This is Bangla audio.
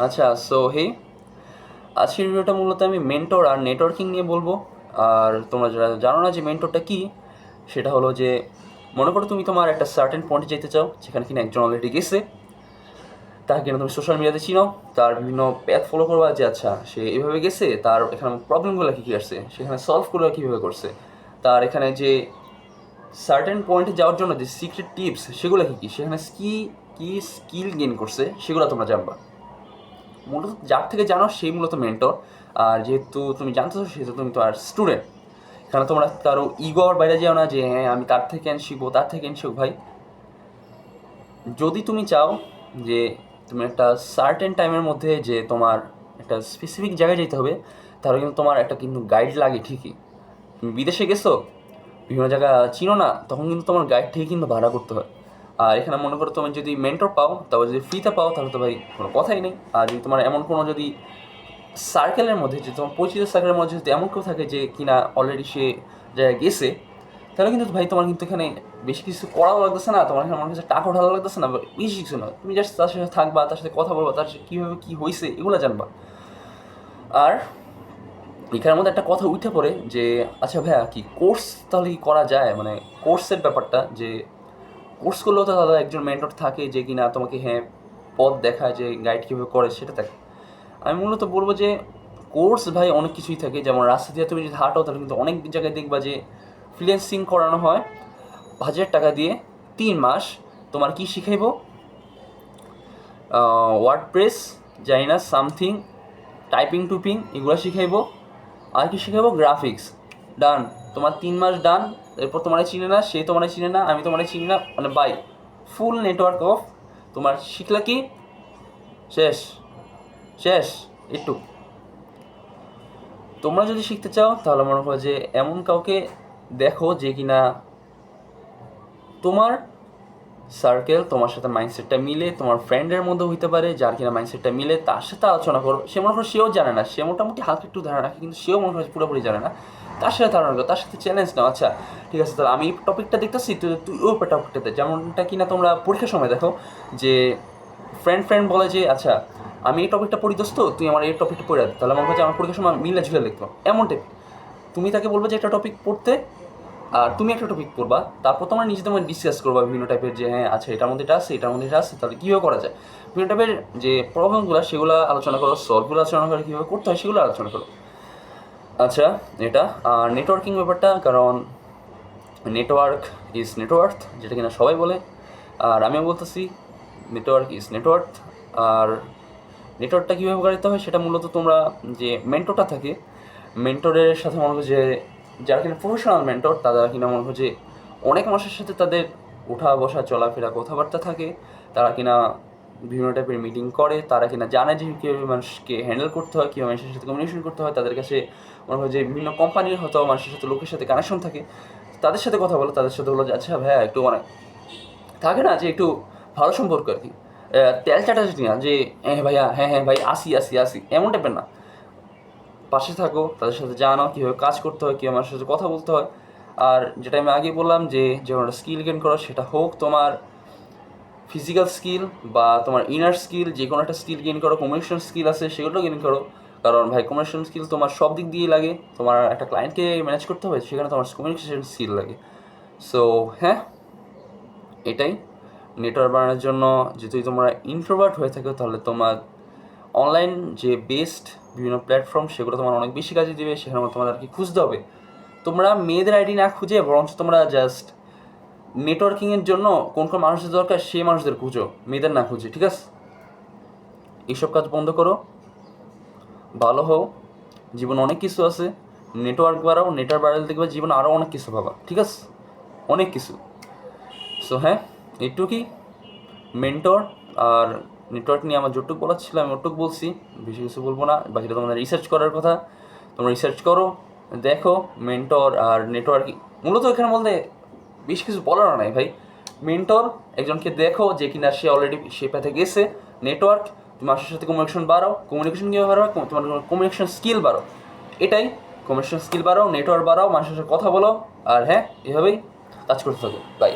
আচ্ছা, সো হে, আজকের ভিডিওটা মূলত আমি মেন্টর আর নেটওয়ার্কিং নিয়ে বলবো। আর তোমরা যারা জানো না যে মেন্টরটা কী, সেটা হলো যে মনে করো তুমি তোমার একটা সার্টেন পয়েন্টে যেতে চাও যেখানে কিনা একজন অলরেডি গেছে, তাকে কিনা তুমি সোশ্যাল মিডিয়াতে চিনো, তার বিভিন্ন প্যাথ ফলো করবা যে আচ্ছা সে এভাবে গেছে, তার এখানে প্রবলেমগুলো কী কী আসছে, সেখানে সলভ করে কীভাবে করছে, তার এখানে যে সার্টেন পয়েন্টে যাওয়ার জন্য যে সিক্রেট টিপস সেগুলো কী কী, সেখানে কী স্কিল গেইন করছে সেগুলো তোমরা জানবা। মূলত যার থেকে জানো সেই মূলত মেন্টর। আর যেহেতু তুমি জানতেছো সেহেতু তুমি তো আর স্টুডেন্ট, এখানে তোমরা কারো ইগো আর বাইরে যাও না যে হ্যাঁ আমি তার থেকে শিখবো তার থেকে শিখবো। ভাই, যদি তুমি চাও যে তুমি একটা সার্টেন টাইমের মধ্যে যে তোমার একটা স্পেসিফিক জায়গায় যেতে হবে, তাহলে কিন্তু তোমার একটা কিন্তু গাইড লাগে ঠিকই। তুমি বিদেশে গেছো, বিভিন্ন জায়গা চিনো না, তখন কিন্তু তোমার গাইড থেকে কিন্তু ভাড়া করতে হয়। আর এখানে মনে করো তুমি যদি মেন্টর পাও, তারপর যদি ফ্রিতে পাও, তাহলে তো ভাই কোনো কথাই নেই। আর যদি তোমার এমন কোনো যদি সার্কেলের মধ্যে, যে তোমার পরিচিত সার্কেলের মধ্যে যদি এমন কেউ থাকে যে কিনা অলরেডি সে জায়গায় গেছে, তাহলে কিন্তু ভাই তোমার কিন্তু এখানে বেশি কিছু করাও লাগতেছে না, তোমার এখানে আমার কাছে টাকা ঢালা লাগতেছে না, বেশি কিছু না, তুমি জাস্ট তার সাথে থাকবা, তার সাথে কথা বলবা, তার সাথে কীভাবে কী হয়েছে এগুলো জানবা। আর এখানের মধ্যে একটা কথা উঠে পড়ে যে আচ্ছা ভাইয়া কি কোর্স তাহলে কি করা যায়, মানে কোর্সের ব্যাপারটা, যে কোর্স করলেও তো তাহলে একজন মেন্টর থাকে যে কিনা তোমাকে হ্যাঁ পথ দেখায়, যে গাইড কীভাবে করে সেটা থাকে। আমি মূলত বলবো যে কোর্স ভাই অনেক কিছুই থাকে, যেমন রাস্তা দিয়ে তুমি যদি হাঁটো তাহলে কিন্তু অনেক জায়গায় দেখবা যে ফ্রিল্যান্সিং করানো হয় 1,000 টাকা দিয়ে 3 মাস। তোমার কি শিখাইব, ওয়ার্ডপ্রেস, জানি না সামথিং, টাইপিং টুপিং এগুলো শিখাইব, আর কি শিখাইব, গ্রাফিক্স। ডান, তোমার 3 মাস ডান। এরপর তোমার চিনে না, সে তোমার চিনে না, আমি তোমার চিনি না, মানে বাই, ফুল নেটওয়ার্ক অফ। তোমার শিখলা কি, শেষ, শেষ। একটু তোমরা যদি শিখতে চাও তাহলে মনে করো যে এমন কাউকে দেখো যে কিনা তোমার সার্কেল, তোমার সাথে মাইন্ডসেটটা মিলে, তোমার ফ্রেন্ডের মধ্যে হইতে পারে যার কিনা মাইন্ডসেটটা মিলে, তার সাথে আলোচনা করো। সে মনে করো সেও জানে না, সে মোটামুটি হালকা একটু ধারণা রাখে, কিন্তু সেও মনে হয় পুরোপুরি জানে না, তার সাথে ধারণা করো, তার সাথে চ্যালেঞ্জ নাও। আচ্ছা ঠিক আছে, তাহলে আমি এই টপিকটা দেখতেছি, তুই ওই টপিকটাতে, যেমনটা কিনা তোমরা পরীক্ষার সময় দেখো যে ফ্রেন্ড ফ্রেন্ড বলে যে আচ্ছা আমি এই টপিকটা পড়ি দোস্ত, তুই আমার এই টপিকটা পড়ে, তাহলে মনে হয় যে আমার পরীক্ষার সময় মিলে ঝুলে লিখতো এমন টাইপ। তুমি তাকে বলবে যে একটা টপিক পড়তে, আর তুমি একটা টপিক পড়বা, তারপর তোমরা নিজেদের মধ্যে ডিসকাস করবা বিভিন্ন টাইপের যে হ্যাঁ আচ্ছা এটার মধ্যে এটা আছে, এটার মধ্যে এটা আছে, তাহলে কীভাবে করা যায়, বিভিন্ন টাইপের যে প্রবলেমগুলো সেগুলো আলোচনা করো, সলভগুলো আলোচনা করো, কীভাবে করতে হয় সেগুলো আলোচনা করো। আচ্ছা, এটা আর নেটওয়ার্কিং ব্যাপারটা, কারণ নেটওয়ার্ক ইজ নেটওয়ার্থ, যেটা কিনা সবাই বলে, আর আমিও বলতেছি নেটওয়ার্ক ইজ নেটওয়ার্থ। আর নেটওয়ার্কটা কীভাবে করতে হয় সেটা মূলত তোমরা যে মেন্টরটা থাকে, মেন্টরের সাথে মনে হয় যে যারা কিনা প্রফেশনাল মেন্টর, তারা কিনা মনে হয় যে অনেক মানুষের সাথে তাদের ওঠা বসা চলাফেরা কথাবার্তা থাকে, তারা কিনা বিভিন্ন টাইপের মিটিং করে, তারা কিনা জানে যে কীভাবে মানুষকে হ্যান্ডেল করতে হয়, কীভাবে মানুষের সাথে কমিউনিকেশন করতে হয়, তাদের কাছে মনে হয় যে বিভিন্ন কোম্পানির হয়তো মানুষের সাথে লোকের সাথে কানেকশন থাকে, তাদের সাথে কথা বলো, তাদের সাথে বলো যে আচ্ছা ভাইয়া একটু মানে থাকে না যে একটু ভালো সম্পর্ক আর কি, তেল চাটাচাটি না যে হ্যাঁ ভাইয়া, হ্যাঁ হ্যাঁ ভাই আসি আসি আসি, এমন টাইপের না। পাশে থাকো, তাদের সাথে জানো কীভাবে কাজ করতে হয়, কীভাবে আমার সাথে কথা বলতে হয়। আর যেটা আমি আগে বললাম যে যখন একটা স্কিল গেন করো, সেটা হোক তোমার ফিজিক্যাল স্কিল বা তোমার ইনার স্কিল, যে কোনো একটা স্কিল গেইন করো, কমিউনিকেশন স্কিল আছে সেগুলো গেইন করো। কারণ ভাই কমিউনিকেশন স্কিল তোমার সব দিক দিয়ে লাগে, তোমার একটা ক্লায়েন্টকে ম্যানেজ করতে হবে, সেখানে তোমার কমিউনিকেশন স্কিল লাগে। সো হ্যাঁ, এটাই নেটওয়ার্ক বানানোর জন্য। যদি তোমরা ইন্ট্রোভার্ট হয়ে থাকো তাহলে তোমার অনলাইন যে বেস্ট বিভিন্ন প্ল্যাটফর্ম সেগুলো তোমার অনেক বেশি কাজে দেবে, সেখানে তোমাদেরকে খুঁজতে হবে। তোমরা মেয়েদের আইডি না খুঁজে বরঞ্চ তোমরা জাস্ট নেটওয়ার্কিংয়ের জন্য কোন কোন মানুষের দরকার সেই মানুষদের খুঁজো, মেয়েদের না খুঁজে, ঠিক আছে? এইসব কাজ বন্ধ করো, ভালো হও, জীবন অনেক কিছু আছে, নেটওয়ার্ক বাড়াও, নেটওয়ার্ক বাড়ালে দেখবে জীবনে আরও অনেক কিছু পাবা, ঠিক আছে? অনেক কিছু। সো হ্যাঁ, এইটুকুই মেন্টর আর নেটওয়ার্ক নিয়ে আমার যতটুকু বলার ছিল আমি ওটুকু বলছি, বেশি কিছু বলবো না। বাকিটা তোমাদের রিসার্চ করার কথা, তোমরা রিসার্চ করো, দেখো মেন্টর আর নেটওয়ার্কিং। মূলত এখানে বলতে বেশি কিছু বলার নাই ভাই। মেন্টর একজনকে দেখো যে কিনা সে অলরেডি সে পাতে গেছে। নেটওয়ার্ক, তুমি মানুষের সাথে কমিউনিকেশন বাড়াও, কমিউনিকেশন কীভাবে বাড়াও, তোমার কমিউনিকেশন স্কিল বাড়াও, এটাই। কমিউনিকেশন স্কিল বাড়াও, নেটওয়ার্ক বাড়াও, মানুষের সাথে কথা বলো, আর হ্যাঁ এভাবেই কাজ করতে থাকো। বাই।